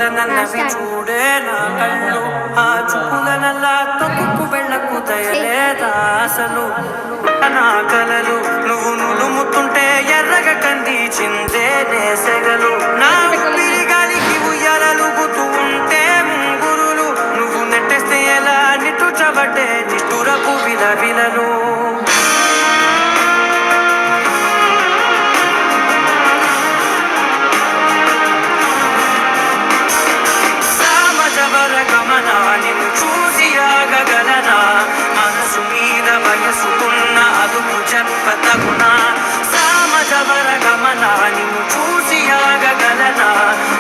నన్నవి చూడే నా కళ్ళు ఆ చూపులనల్లా తొక్కుకు వెళ్ళకు దయలేదా అసలు నా కలలు నువ్వు నులుముతుంటే ఎర్రగ కంది చిందే నేసెగలు నా ఊపిరి గాలికి ఉయ్యాలలుగుతూ ఉంటే ముంగురులు నువ్వు నెట్టేస్తే ఎలా నిట్టుచబట్టే నిట్టురపు విలవిలలు నిన్ను చూసి ఆగగలనా మనసు మీద వయసుకున్న అదుపు చెప్పతగునా సామజవర గమన నిన్ను చూసి ఆగగలనా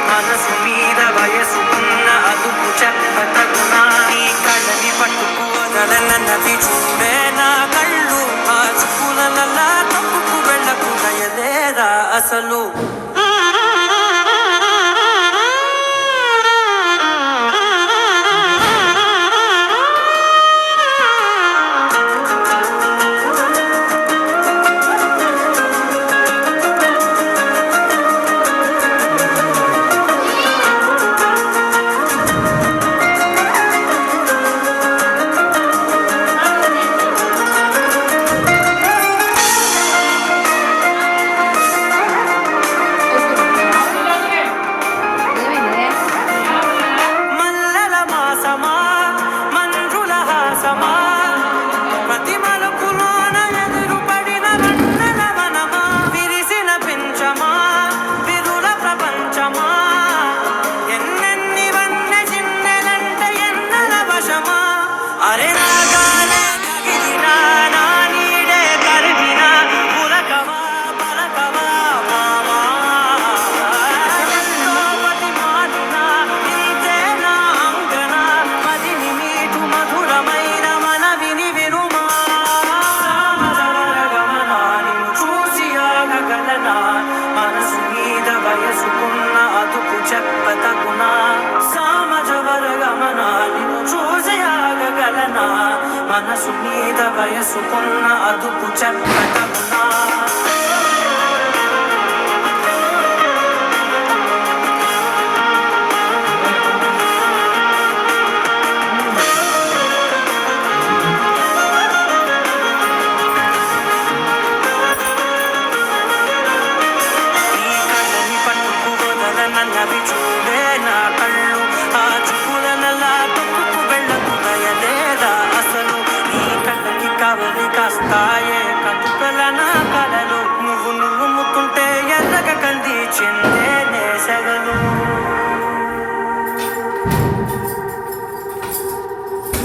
మనసు మీద వయసుకున్న అదుపు చెప్పతగునా నీ కళ్ళని పట్టుకు వదలనన్నది చూడే నా కళ్ళు ఆ చూపులనల్లా తప్పుకు వెళ్ళకు దయలేదా అసలు మనసు మీద వయసుకున్న అదుపు చెప్పతగునా